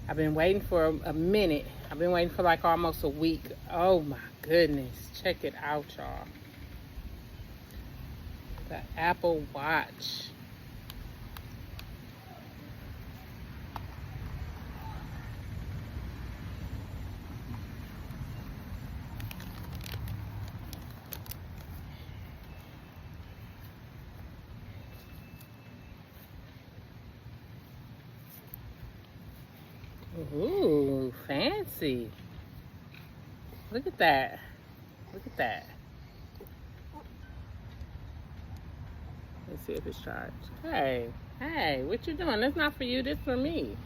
I've been waiting for a minute. I've been waiting for like almost a week. Oh my goodness. Check it out, y'all. The Apple Watch. Ooh, fancy. Look at that. Look at that. Let's see if it's charged. Hey, what you doing? That's not for you, this for me.